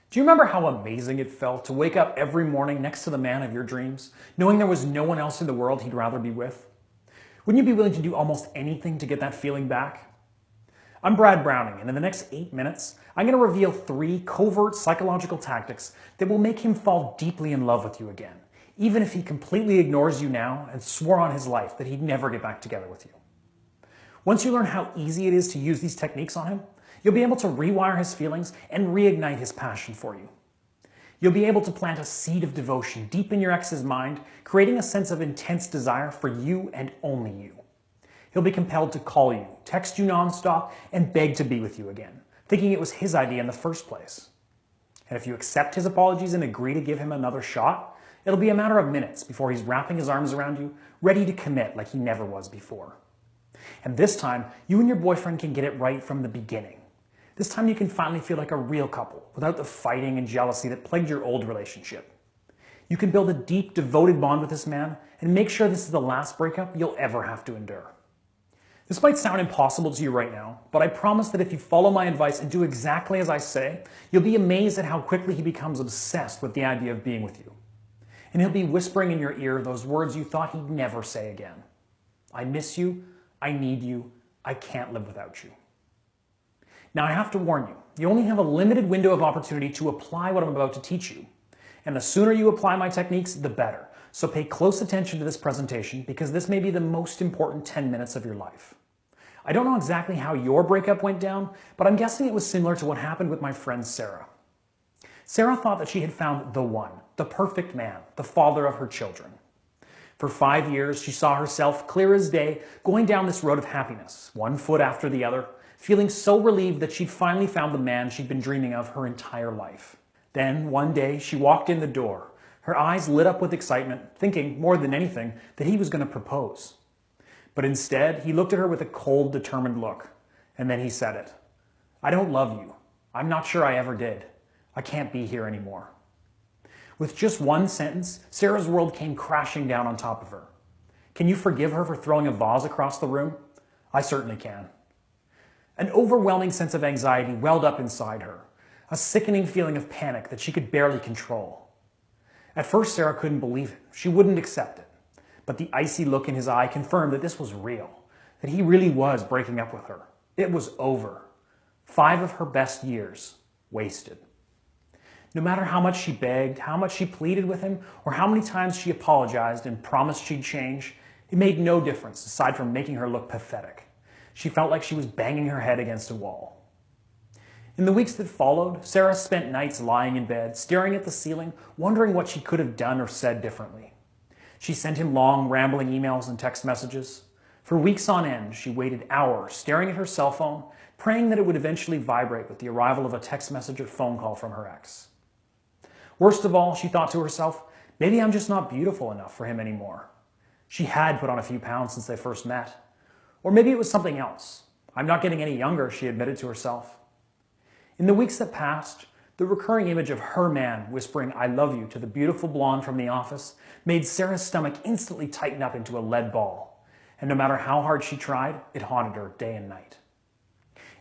Do you remember how amazing it felt to wake up every morning next to the man of your dreams, knowing there was no one else in the world he'd rather be with? Wouldn't you be willing to do almost anything to get that feeling back? I'm Brad Browning, and in the next 8 minutes, I'm going to reveal 3 covert psychological tactics that will make him fall deeply in love with you again, even if he completely ignores you now and swore on his life that he'd never get back together with you. Once you learn how easy it is to use these techniques on him, you'll be able to rewire his feelings and reignite his passion for you. You'll be able to plant a seed of devotion deep in your ex's mind, creating a sense of intense desire for you and only you. He'll be compelled to call you, text you nonstop, and beg to be with you again, thinking it was his idea in the first place. And if you accept his apologies and agree to give him another shot, it'll be a matter of minutes before he's wrapping his arms around you, ready to commit like he never was before. And this time, you and your boyfriend can get it right from the beginning. This time you can finally feel like a real couple without the fighting and jealousy that plagued your old relationship. You can build a deep, devoted bond with this man and make sure this is the last breakup you'll ever have to endure. This might sound impossible to you right now, but I promise that if you follow my advice and do exactly as I say, you'll be amazed at how quickly he becomes obsessed with the idea of being with you. And he'll be whispering in your ear those words you thought he'd never say again. I miss you, I need you, I can't live without you. Now I have to warn you, you only have a limited window of opportunity to apply what I'm about to teach you. And the sooner you apply my techniques, the better. So pay close attention to this presentation because this may be the most important 10 minutes of your life. I don't know exactly how your breakup went down, but I'm guessing it was similar to what happened with my friend Sarah. Sarah thought that she had found the one, the perfect man, the father of her children. For 5 years, she saw herself clear as day going down this road of happiness, one foot after the other, feeling so relieved that she'd finally found the man she'd been dreaming of her entire life. Then, one day, she walked in the door, her eyes lit up with excitement, thinking, more than anything, that he was going to propose. But instead, he looked at her with a cold, determined look, and then he said it. I don't love you. I'm not sure I ever did. I can't be here anymore. With just one sentence, Sarah's world came crashing down on top of her. Can you forgive her for throwing a vase across the room? I certainly can. An overwhelming sense of anxiety welled up inside her, a sickening feeling of panic that she could barely control. At first, Sarah couldn't believe it. She wouldn't accept it. But the icy look in his eye confirmed that this was real, that he really was breaking up with her. It was over. 5 of her best years wasted. No matter how much she begged, how much she pleaded with him, or how many times she apologized and promised she'd change, it made no difference aside from making her look pathetic. She felt like she was banging her head against a wall. In the weeks that followed, Sarah spent nights lying in bed, staring at the ceiling, wondering what she could have done or said differently. She sent him long, rambling emails and text messages. For weeks on end, she waited hours, staring at her cell phone, praying that it would eventually vibrate with the arrival of a text message or phone call from her ex. Worst of all, she thought to herself, maybe I'm just not beautiful enough for him anymore. She had put on a few pounds since they first met. Or maybe it was something else. I'm not getting any younger, she admitted to herself. In the weeks that passed, the recurring image of her man whispering, I love you to the beautiful blonde from the office made Sarah's stomach instantly tighten up into a lead ball. And no matter how hard she tried, it haunted her day and night.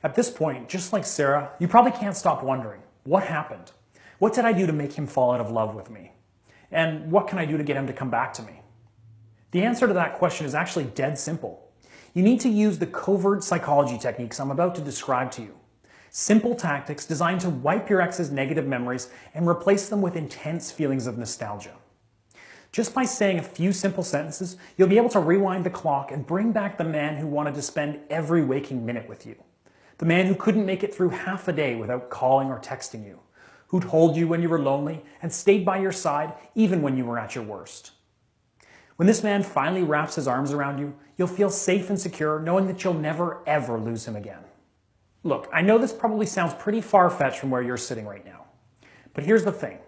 At this point, just like Sarah, you probably can't stop wondering, what happened? What did I do to make him fall out of love with me? And what can I do to get him to come back to me? The answer to that question is actually dead simple. You need to use the covert psychology techniques I'm about to describe to you. Simple tactics designed to wipe your ex's negative memories and replace them with intense feelings of nostalgia. Just by saying a few simple sentences, you'll be able to rewind the clock and bring back the man who wanted to spend every waking minute with you. The man who couldn't make it through half a day without calling or texting you. Who'd hold you when you were lonely and stayed by your side even when you were at your worst. When this man finally wraps his arms around you, you'll feel safe and secure knowing that you'll never, ever lose him again. Look, I know this probably sounds pretty far-fetched from where you're sitting right now. But here's the thing.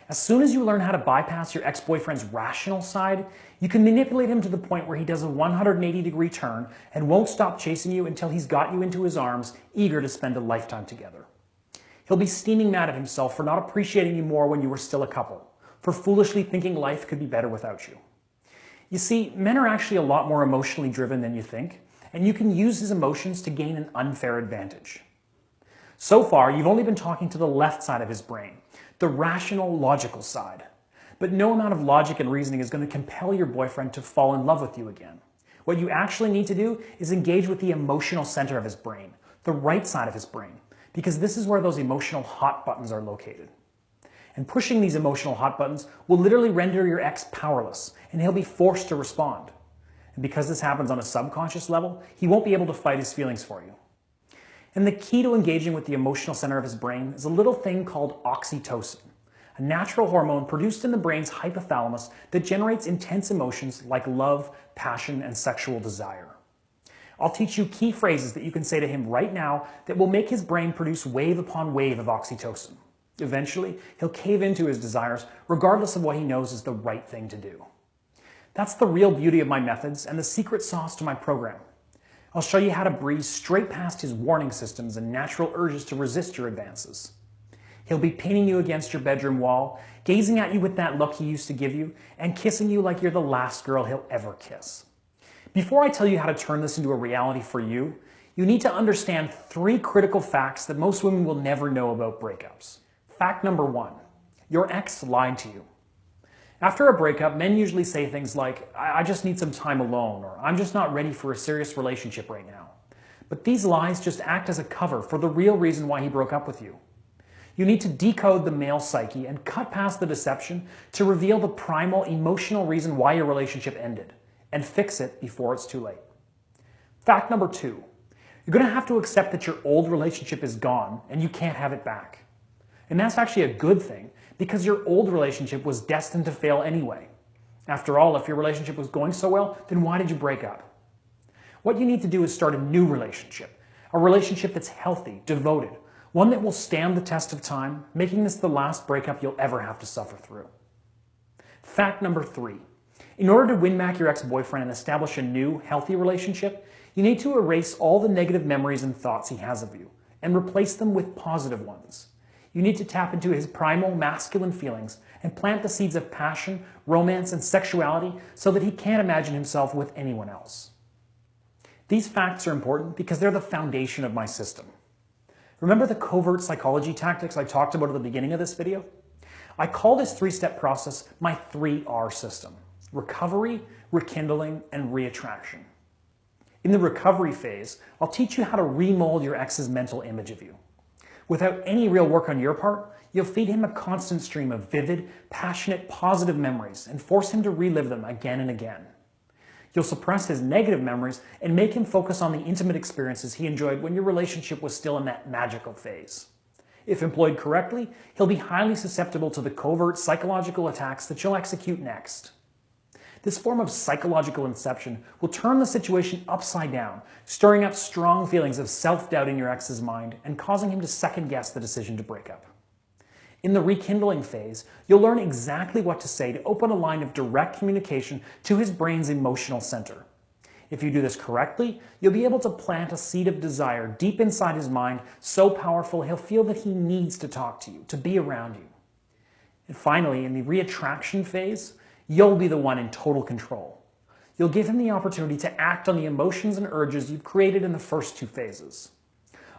As soon as you learn how to bypass your ex-boyfriend's rational side, you can manipulate him to the point where he does a 180-degree turn and won't stop chasing you until he's got you into his arms, eager to spend a lifetime together. He'll be steaming mad at himself for not appreciating you more when you were still a couple, for foolishly thinking life could be better without you. You see, men are actually a lot more emotionally driven than you think, and you can use his emotions to gain an unfair advantage. So far, you've only been talking to the left side of his brain, the rational, logical side. But no amount of logic and reasoning is going to compel your boyfriend to fall in love with you again. What you actually need to do is engage with the emotional center of his brain, the right side of his brain, because this is where those emotional hot buttons are located. And pushing these emotional hot buttons will literally render your ex powerless, and he'll be forced to respond. And because this happens on a subconscious level, he won't be able to fight his feelings for you. And the key to engaging with the emotional center of his brain is a little thing called oxytocin, a natural hormone produced in the brain's hypothalamus that generates intense emotions like love, passion, and sexual desire. I'll teach you key phrases that you can say to him right now that will make his brain produce wave upon wave of oxytocin. Eventually, he'll cave into his desires regardless of what he knows is the right thing to do. That's the real beauty of my methods and the secret sauce to my program. I'll show you how to breeze straight past his warning systems and natural urges to resist your advances. He'll be pinning you against your bedroom wall, gazing at you with that look he used to give you, and kissing you like you're the last girl he'll ever kiss. Before I tell you how to turn this into a reality for you, you need to understand 3 critical facts that most women will never know about breakups. Fact number 1, your ex lied to you. After a breakup, men usually say things like, I just need some time alone, or I'm just not ready for a serious relationship right now. But these lies just act as a cover for the real reason why he broke up with you. You need to decode the male psyche and cut past the deception to reveal the primal emotional reason why your relationship ended, and fix it before it's too late. Fact number 2, you're going to have to accept that your old relationship is gone and you can't have it back. And that's actually a good thing, because your old relationship was destined to fail anyway. After all, if your relationship was going so well, then why did you break up? What you need to do is start a new relationship, a relationship that's healthy, devoted, one that will stand the test of time, making this the last breakup you'll ever have to suffer through. Fact number 3, in order to win back your ex-boyfriend and establish a new, healthy relationship, you need to erase all the negative memories and thoughts he has of you and replace them with positive ones. You need to tap into his primal masculine feelings and plant the seeds of passion, romance, and sexuality so that he can't imagine himself with anyone else. These facts are important because they're the foundation of my system. Remember the covert psychology tactics I talked about at the beginning of this video? I call this 3-step process my 3R system: recovery, rekindling, and reattraction. In the recovery phase, I'll teach you how to remold your ex's mental image of you. Without any real work on your part, you'll feed him a constant stream of vivid, passionate, positive memories and force him to relive them again and again. You'll suppress his negative memories and make him focus on the intimate experiences he enjoyed when your relationship was still in that magical phase. If employed correctly, he'll be highly susceptible to the covert psychological attacks that you'll execute next. This form of psychological inception will turn the situation upside down, stirring up strong feelings of self-doubt in your ex's mind and causing him to second-guess the decision to break up. In the rekindling phase, you'll learn exactly what to say to open a line of direct communication to his brain's emotional center. If you do this correctly, you'll be able to plant a seed of desire deep inside his mind, so powerful he'll feel that he needs to talk to you, to be around you. And finally, in the reattraction phase, you'll be the one in total control. You'll give him the opportunity to act on the emotions and urges you've created in the first 2 phases.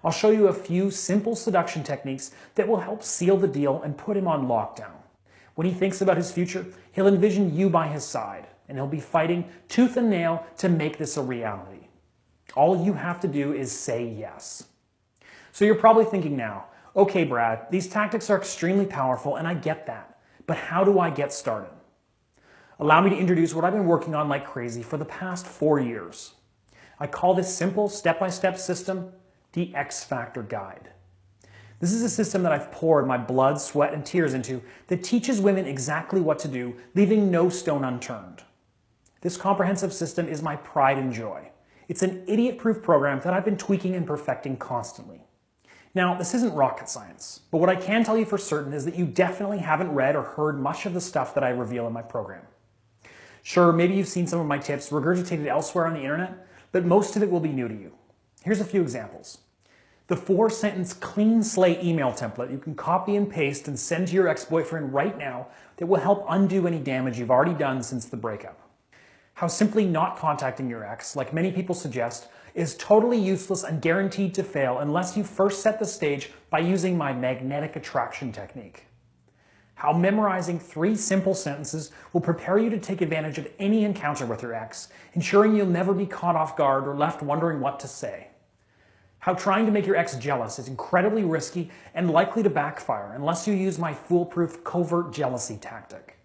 I'll show you a few simple seduction techniques that will help seal the deal and put him on lockdown. When he thinks about his future, he'll envision you by his side, and he'll be fighting tooth and nail to make this a reality. All you have to do is say yes. So you're probably thinking now, okay, Brad, these tactics are extremely powerful, and I get that, but how do I get started? Allow me to introduce what I've been working on like crazy for the past 4 years. I call this simple step-by-step system the X Factor Guide. This is a system that I've poured my blood, sweat, and tears into that teaches women exactly what to do, leaving no stone unturned. This comprehensive system is my pride and joy. It's an idiot-proof program that I've been tweaking and perfecting constantly. Now, this isn't rocket science, but what I can tell you for certain is that you definitely haven't read or heard much of the stuff that I reveal in my program. Sure, maybe you've seen some of my tips regurgitated elsewhere on the internet, but most of it will be new to you. Here's a few examples. The 4-sentence clean slate email template you can copy and paste and send to your ex-boyfriend right now that will help undo any damage you've already done since the breakup. How simply not contacting your ex, like many people suggest, is totally useless and guaranteed to fail unless you first set the stage by using my magnetic attraction technique. How memorizing 3 simple sentences will prepare you to take advantage of any encounter with your ex, ensuring you'll never be caught off guard or left wondering what to say. How trying to make your ex jealous is incredibly risky and likely to backfire unless you use my foolproof covert jealousy tactic.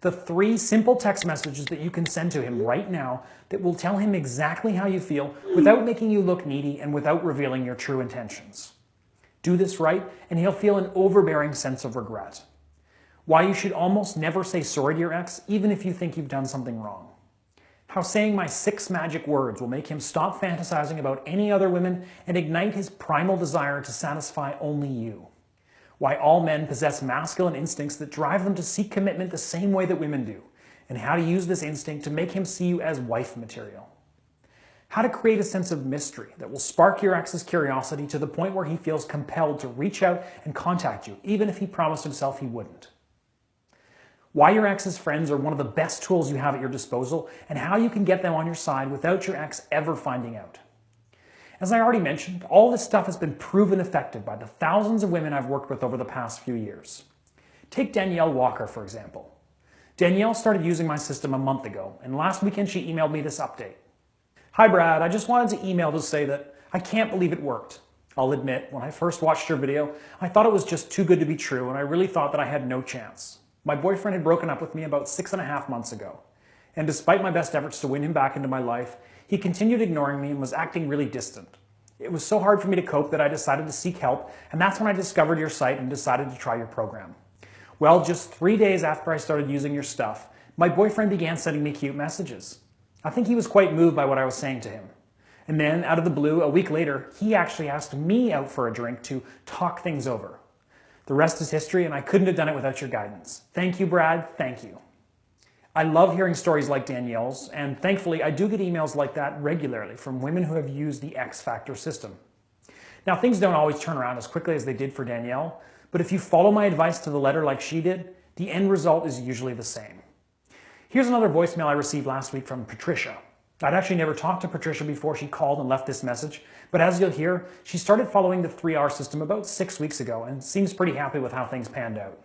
The 3 simple text messages that you can send to him right now that will tell him exactly how you feel without making you look needy and without revealing your true intentions. Do this right, and he'll feel an overbearing sense of regret. Why you should almost never say sorry to your ex, even if you think you've done something wrong. How saying my 6 magic words will make him stop fantasizing about any other women and ignite his primal desire to satisfy only you. Why all men possess masculine instincts that drive them to seek commitment the same way that women do, and how to use this instinct to make him see you as wife material. How to create a sense of mystery that will spark your ex's curiosity to the point where he feels compelled to reach out and contact you, even if he promised himself he wouldn't. Why your ex's friends are one of the best tools you have at your disposal, and how you can get them on your side without your ex ever finding out. As I already mentioned, all this stuff has been proven effective by the thousands of women I've worked with over the past few years. Take Danielle Walker, for example. Danielle started using my system a month ago, and last weekend she emailed me this update. Hi Brad, I just wanted to email to say that I can't believe it worked. I'll admit, when I first watched your video, I thought it was just too good to be true, and I really thought that I had no chance. My boyfriend had broken up with me about 6.5 months ago, and despite my best efforts to win him back into my life, he continued ignoring me and was acting really distant. It was so hard for me to cope that I decided to seek help, and that's when I discovered your site and decided to try your program. Well, just 3 days after I started using your stuff, my boyfriend began sending me cute messages. I think he was quite moved by what I was saying to him. And then, out of the blue, a week later, he actually asked me out for a drink to talk things over. The rest is history, and I couldn't have done it without your guidance. Thank you, Brad. Thank you. I love hearing stories like Danielle's, and thankfully I do get emails like that regularly from women who have used the X Factor system. Now, things don't always turn around as quickly as they did for Danielle, but if you follow my advice to the letter like she did, the end result is usually the same. Here's another voicemail I received last week from Patricia. I'd actually never talked to Patricia before she called and left this message, but as you'll hear, she started following the 3R system about 6 weeks ago and seems pretty happy with how things panned out.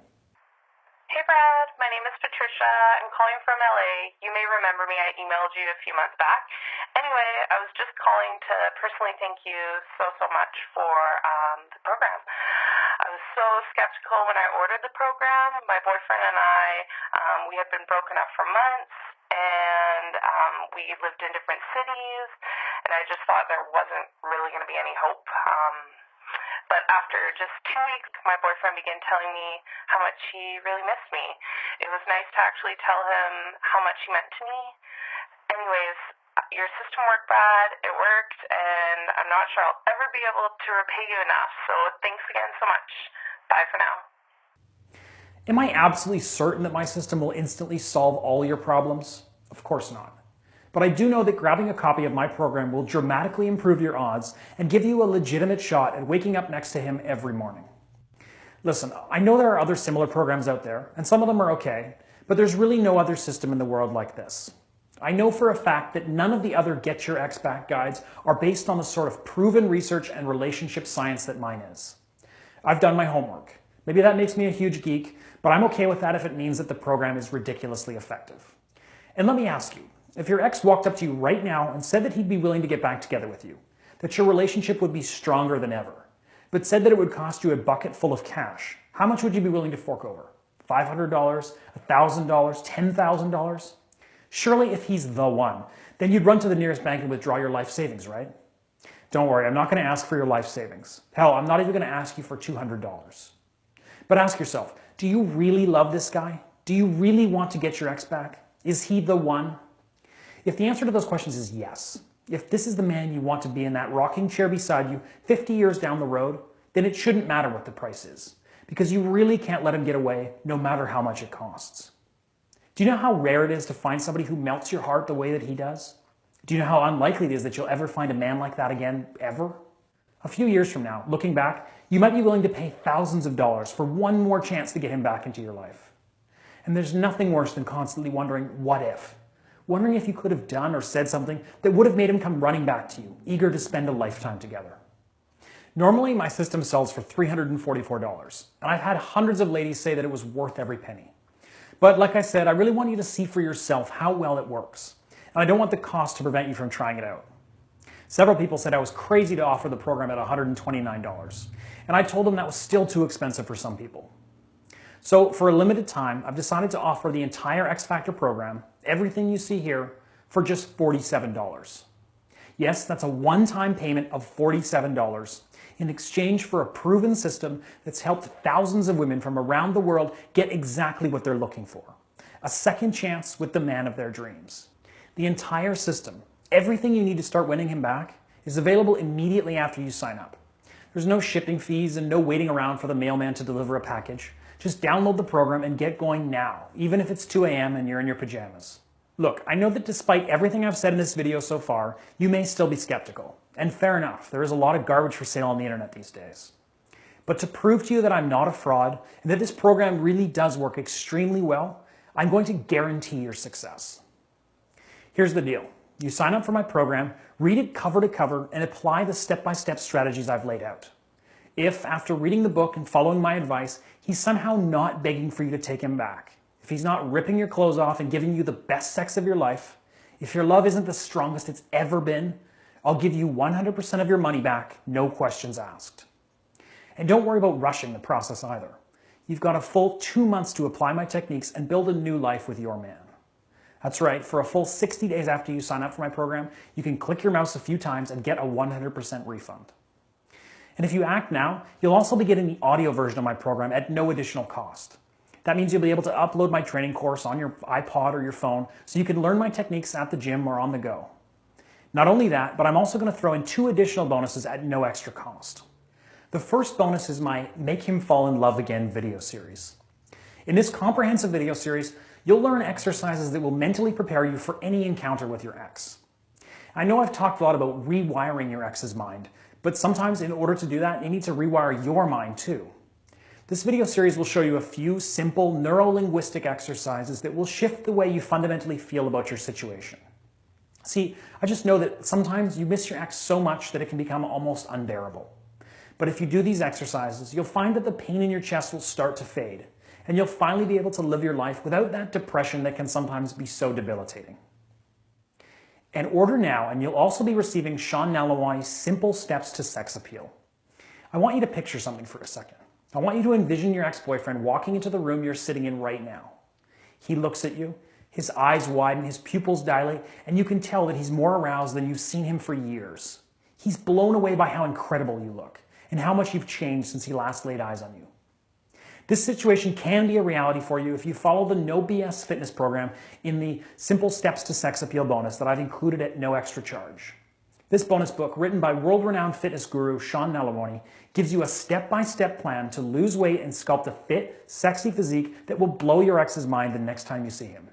Hey Brad, my name is Patricia. I'm calling from LA. You may remember me. I emailed you a few months back. Anyway, I was just calling to personally thank you so much for the program. I was so skeptical when I ordered the program. My boyfriend and I, we had been broken up for months, and we lived in different cities, and I just thought there wasn't really going to be any hope. But after just 2 weeks, my boyfriend began telling me how much he really missed me. It was nice to actually tell him how much he meant to me. Anyways, your system worked, Brad. It worked, and I'm not sure I'll ever be able to repay you enough. So thanks again so much. Bye for now. Am I absolutely certain that my system will instantly solve all your problems? Of course not. But I do know that grabbing a copy of my program will dramatically improve your odds and give you a legitimate shot at waking up next to him every morning. Listen, I know there are other similar programs out there, and some of them are okay, but there's really no other system in the world like this. I know for a fact that none of the other Get Your Ex Back guides are based on the sort of proven research and relationship science that mine is. I've done my homework. Maybe that makes me a huge geek, but I'm okay with that if it means that the program is ridiculously effective. And let me ask you, if your ex walked up to you right now and said that he'd be willing to get back together with you, that your relationship would be stronger than ever, but said that it would cost you a bucket full of cash, how much would you be willing to fork over? $500, $1,000, $10,000? Surely if he's the one, then you'd run to the nearest bank and withdraw your life savings, right? Don't worry, I'm not going to ask for your life savings. Hell, I'm not even going to ask you for $200. But ask yourself, do you really love this guy? Do you really want to get your ex back? Is he the one? If the answer to those questions is yes, if this is the man you want to be in that rocking chair beside you 50 years down the road, then it shouldn't matter what the price is, because you really can't let him get away no matter how much it costs. Do you know how rare it is to find somebody who melts your heart the way that he does? Do you know how unlikely it is that you'll ever find a man like that again, ever? A few years from now, looking back, you might be willing to pay thousands of dollars for one more chance to get him back into your life. And there's nothing worse than constantly wondering, what if? wondering if you could have done or said something that would have made him come running back to you, eager to spend a lifetime together. Normally, my system sells for $344, and I've had hundreds of ladies say that it was worth every penny. But like I said, I really want you to see for yourself how well it works, and I don't want the cost to prevent you from trying it out. Several people said I was crazy to offer the program at $129, and I told them that was still too expensive for some people. So for a limited time, I've decided to offer the entire X Factor program, everything you see here, for just $47. Yes, that's a one-time payment of $47 in exchange for a proven system that's helped thousands of women from around the world get exactly what they're looking for. A second chance with the man of their dreams. The entire system, everything you need to start winning him back, is available immediately after you sign up. There's no shipping fees and no waiting around for the mailman to deliver a package. Just download the program and get going now, even if it's 2 a.m. and you're in your pajamas. Look, I know that despite everything I've said in this video so far, you may still be skeptical. And fair enough, there is a lot of garbage for sale on the internet these days. But to prove to you that I'm not a fraud and that this program really does work extremely well, I'm going to guarantee your success. Here's the deal. You sign up for my program, read it cover to cover, and apply the step-by-step strategies I've laid out. If, after reading the book and following my advice, he's somehow not begging for you to take him back, if he's not ripping your clothes off and giving you the best sex of your life, if your love isn't the strongest it's ever been, I'll give you 100% of your money back, no questions asked. And don't worry about rushing the process either. You've got a full 2 months to apply my techniques and build a new life with your man. That's right, for a full 60 days after you sign up for my program, you can click your mouse a few times and get a 100% refund. And if you act now, you'll also be getting the audio version of my program at no additional cost. That means you'll be able to upload my training course on your iPod or your phone so you can learn my techniques at the gym or on the go. Not only that, but I'm also going to throw in 2 additional bonuses at no extra cost. The first bonus is my Make Him Fall in Love Again video series. In this comprehensive video series, you'll learn exercises that will mentally prepare you for any encounter with your ex. I know I've talked a lot about rewiring your ex's mind, but sometimes in order to do that, you need to rewire your mind too. This video series will show you a few simple neuro-linguistic exercises that will shift the way you fundamentally feel about your situation. See, I just know that sometimes you miss your ex so much that it can become almost unbearable. But if you do these exercises, you'll find that the pain in your chest will start to fade, and you'll finally be able to live your life without that depression that can sometimes be so debilitating. And order now, and you'll also be receiving Sean Nalawani's Simple Steps to Sex Appeal. I want you to picture something for a second. I want you to envision your ex-boyfriend walking into the room you're sitting in right now. He looks at you, his eyes widen, his pupils dilate, and you can tell that he's more aroused than you've seen him for years. He's blown away by how incredible you look and how much you've changed since he last laid eyes on you. This situation can be a reality for you if you follow the No BS fitness program in the Simple Steps to Sex Appeal bonus that I've included at no extra charge. This bonus book, written by world-renowned fitness guru Sean Nalawani, gives you a step-by-step plan to lose weight and sculpt a fit, sexy physique that will blow your ex's mind the next time you see him.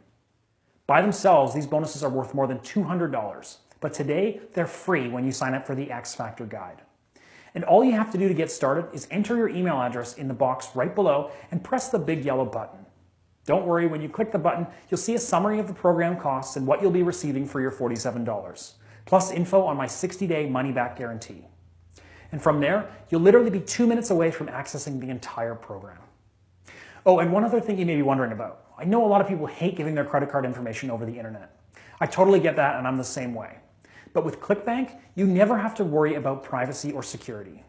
By themselves, these bonuses are worth more than $200, but today they're free when you sign up for the X Factor Guide. And all you have to do to get started is enter your email address in the box right below and press the big yellow button. Don't worry, when you click the button, you'll see a summary of the program costs and what you'll be receiving for your $47, plus info on my 60-day money-back guarantee. And from there, you'll literally be 2 minutes away from accessing the entire program. Oh, and one other thing you may be wondering about. I know a lot of people hate giving their credit card information over the internet. I totally get that, and I'm the same way. But with ClickBank, you never have to worry about privacy or security.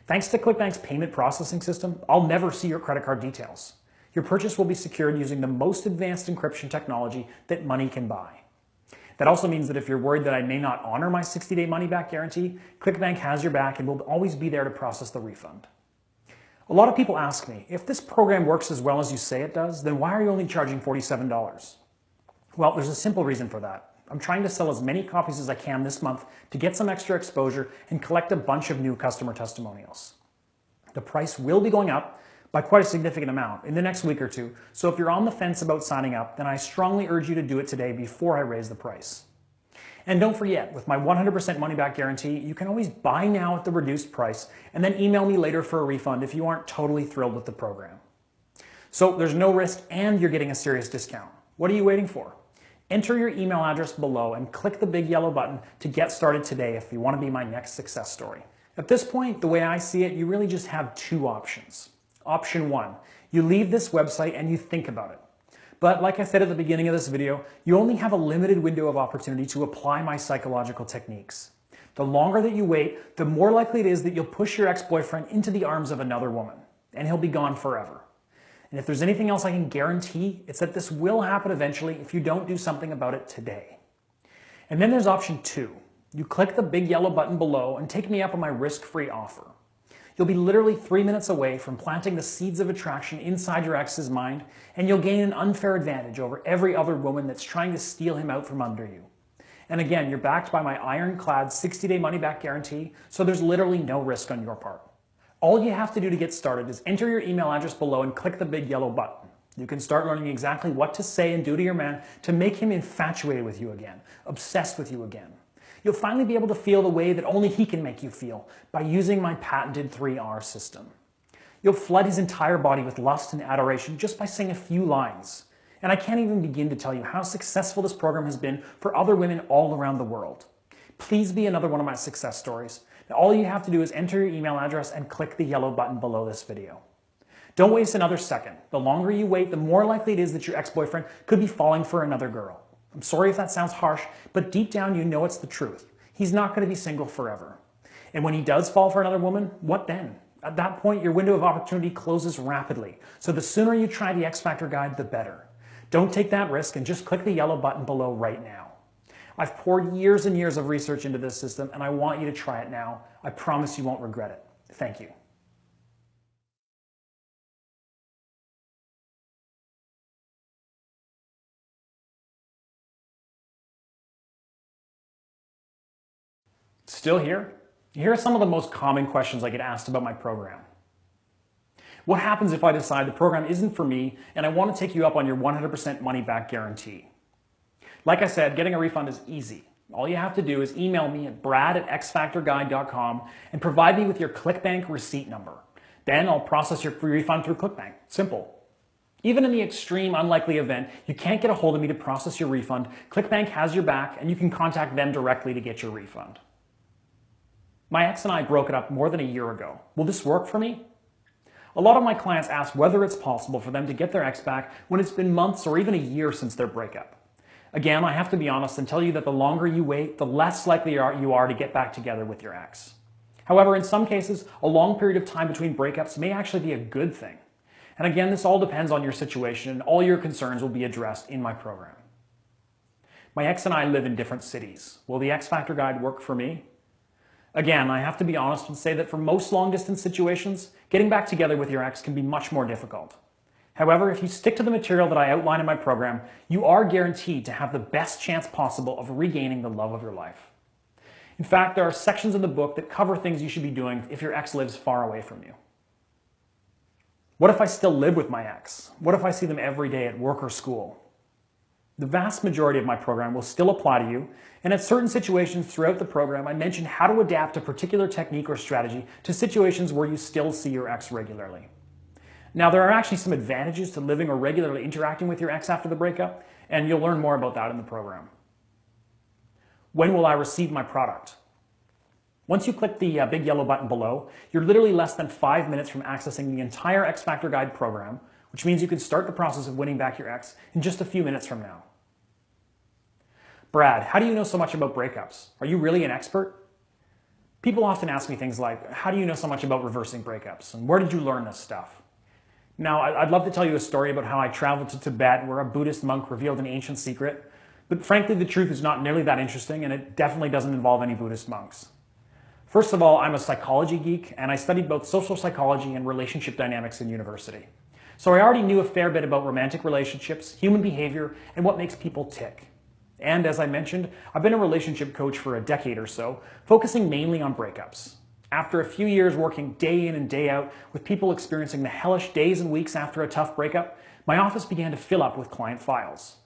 Thanks to ClickBank's payment processing system, I'll never see your credit card details. Your purchase will be secured using the most advanced encryption technology that money can buy. That also means that if you're worried that I may not honor my 60-day money-back guarantee, ClickBank has your back and will always be there to process the refund. A lot of people ask me, if this program works as well as you say it does, then why are you only charging $47? Well, there's a simple reason for that. I'm trying to sell as many copies as I can this month to get some extra exposure and collect a bunch of new customer testimonials. The price will be going up by quite a significant amount in the next week or two, so if you're on the fence about signing up, then I strongly urge you to do it today before I raise the price. And don't forget, with my 100% money-back guarantee, you can always buy now at the reduced price and then email me later for a refund if you aren't totally thrilled with the program. So there's no risk and you're getting a serious discount. What are you waiting for? Enter your email address below and click the big yellow button to get started today if you want to be my next success story. At this point, the way I see it, you really just have two options. Option one, you leave this website and you think about it. But like I said at the beginning of this video, you only have a limited window of opportunity to apply my psychological techniques. The longer that you wait, the more likely it is that you'll push your ex-boyfriend into the arms of another woman, and he'll be gone forever. And if there's anything else I can guarantee, it's that this will happen eventually if you don't do something about it today. And then there's option two. You click the big yellow button below and take me up on my risk-free offer. You'll be literally 3 minutes away from planting the seeds of attraction inside your ex's mind, and you'll gain an unfair advantage over every other woman that's trying to steal him out from under you. And again, you're backed by my ironclad 60-day money-back guarantee, so there's literally no risk on your part. All you have to do to get started is enter your email address below and click the big yellow button. You can start learning exactly what to say and do to your man to make him infatuated with you again, obsessed with you again. You'll finally be able to feel the way that only he can make you feel by using my patented 3R system. You'll flood his entire body with lust and adoration just by saying a few lines. And I can't even begin to tell you how successful this program has been for other women all around the world. Please be another one of my success stories. Now, all you have to do is enter your email address and click the yellow button below this video. Don't waste another second. The longer you wait, the more likely it is that your ex-boyfriend could be falling for another girl. I'm sorry if that sounds harsh, but deep down you know it's the truth. He's not going to be single forever. And when he does fall for another woman, what then? At that point, your window of opportunity closes rapidly. So the sooner you try the X Factor guide, the better. Don't take that risk and just click the yellow button below right now. I've poured years and years of research into this system, and I want you to try it now. I promise you won't regret it. Thank you. Still here? Here are some of the most common questions I get asked about my program. What happens if I decide the program isn't for me and I want to take you up on your 100% money back guarantee? Like I said, getting a refund is easy. All you have to do is email me at brad@xfactorguide.com and provide me with your ClickBank receipt number. Then I'll process your refund through ClickBank. Simple. Even in the extreme unlikely event you can't get a hold of me to process your refund, ClickBank has your back and you can contact them directly to get your refund. My ex and I broke it up more than a year ago. Will this work for me? A lot of my clients ask whether it's possible for them to get their ex back when it's been months or even a year since their breakup. Again, I have to be honest and tell you that the longer you wait, the less likely you are to get back together with your ex. However, in some cases, a long period of time between breakups may actually be a good thing. And again, this all depends on your situation and all your concerns will be addressed in my program. My ex and I live in different cities. Will the X Factor guide work for me? Again, I have to be honest and say that for most long-distance situations, getting back together with your ex can be much more difficult. However, if you stick to the material that I outline in my program, you are guaranteed to have the best chance possible of regaining the love of your life. In fact, there are sections in the book that cover things you should be doing if your ex lives far away from you. What if I still live with my ex? What if I see them every day at work or school? The vast majority of my program will still apply to you, and at certain situations throughout the program, I mention how to adapt a particular technique or strategy to situations where you still see your ex regularly. Now, there are actually some advantages to living or regularly interacting with your ex after the breakup, and you'll learn more about that in the program. When will I receive my product? Once you click the big yellow button below, you're literally less than 5 minutes from accessing the entire X Factor Guide program, which means you can start the process of winning back your ex in just a few minutes from now. Brad, how do you know so much about breakups? Are you really an expert? People often ask me things like, how do you know so much about reversing breakups? And where did you learn this stuff? Now, I'd love to tell you a story about how I traveled to Tibet where a Buddhist monk revealed an ancient secret, but frankly, the truth is not nearly that interesting, and it definitely doesn't involve any Buddhist monks. First of all, I'm a psychology geek, and I studied both social psychology and relationship dynamics in university. So I already knew a fair bit about romantic relationships, human behavior, and what makes people tick. And as I mentioned, I've been a relationship coach for a decade or so, focusing mainly on breakups. After a few years working day in and day out with people experiencing the hellish days and weeks after a tough breakup, my office began to fill up with client files.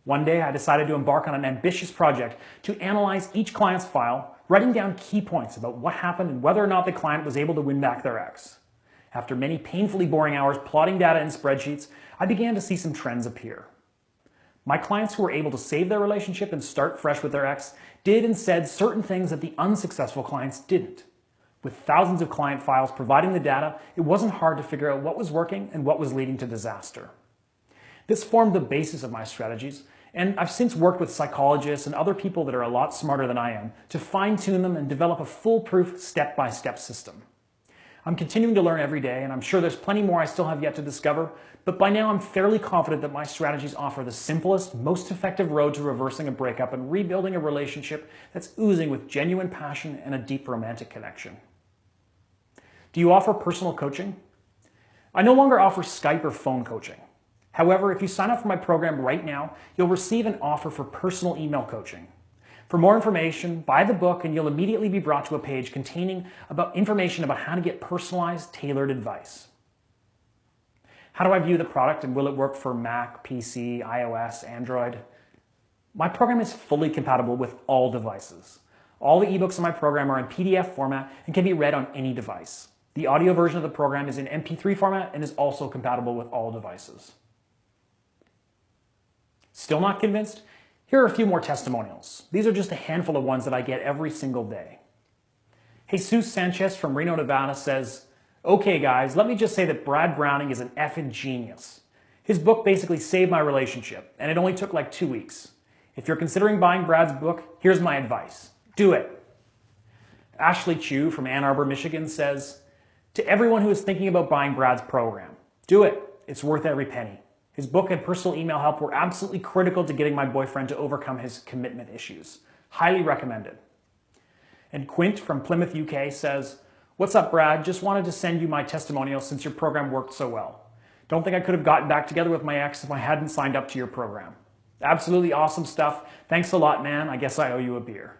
One day, I decided to embark on an ambitious project to analyze each client's file, writing down key points about what happened and whether or not the client was able to win back their ex. After many painfully boring hours plotting data in spreadsheets, I began to see some trends appear. My clients who were able to save their relationship and start fresh with their ex did and said certain things that the unsuccessful clients didn't. With thousands of client files providing the data, it wasn't hard to figure out what was working and what was leading to disaster. This formed the basis of my strategies, and I've since worked with psychologists and other people that are a lot smarter than I am to fine-tune them and develop a foolproof step-by-step system. I'm continuing to learn every day, and I'm sure there's plenty more I still have yet to discover, but by now I'm fairly confident that my strategies offer the simplest, most effective road to reversing a breakup and rebuilding a relationship that's oozing with genuine passion and a deep romantic connection. Do you offer personal coaching? I no longer offer Skype or phone coaching. However, if you sign up for my program right now, you'll receive an offer for personal email coaching. For more information, buy the book and you'll immediately be brought to a page containing information about how to get personalized, tailored advice. How do I view the product and will it work for Mac, PC, iOS, Android? My program is fully compatible with all devices. All the ebooks in my program are in PDF format and can be read on any device. The audio version of the program is in MP3 format and is also compatible with all devices. Still not convinced? Here are a few more testimonials. These are just a handful of ones that I get every single day. Jesus Sanchez from Reno, Nevada says, "Okay guys, let me just say that Brad Browning is an effing genius. His book basically saved my relationship, and it only took like 2 weeks. If you're considering buying Brad's book, here's my advice. Do it." Ashley Chu from Ann Arbor, Michigan says, "To everyone who is thinking about buying Brad's program, do it. It's worth every penny. His book and personal email help were absolutely critical to getting my boyfriend to overcome his commitment issues. Highly recommended." And Quint from Plymouth, UK says, "What's up, Brad? Just wanted to send you my testimonial since your program worked so well. Don't think I could have gotten back together with my ex if I hadn't signed up to your program. Absolutely awesome stuff. Thanks a lot, man. I guess I owe you a beer."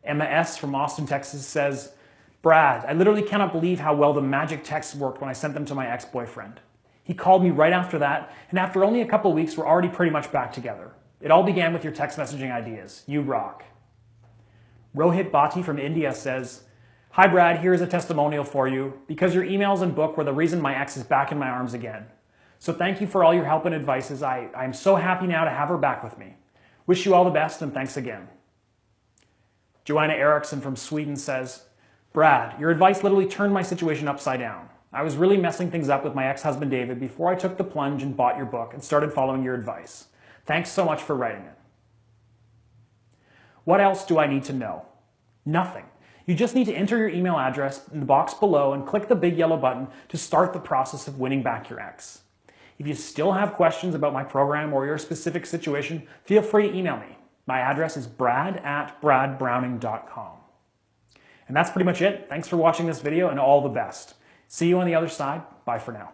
Emma S. from Austin, Texas says, "Brad, I literally cannot believe how well the magic texts worked when I sent them to my ex-boyfriend. He called me right after that, and after only a couple of weeks, we're already pretty much back together. It all began with your text messaging ideas. You rock." Rohit Bhatti from India says, "Hi Brad, here's a testimonial for you, because your emails and book were the reason my ex is back in my arms again. So thank you for all your help and advices. I'm so happy now to have her back with me. Wish you all the best and thanks again." Joanna Eriksson from Sweden says, "Brad, your advice literally turned my situation upside down. I was really messing things up with my ex-husband David before I took the plunge and bought your book and started following your advice. Thanks so much for writing it." What else do I need to know? Nothing. You just need to enter your email address in the box below and click the big yellow button to start the process of winning back your ex. If you still have questions about my program or your specific situation, feel free to email me. My address is brad@bradbrowning.com. And that's pretty much it. Thanks for watching this video and all the best. See you on the other side. Bye for now.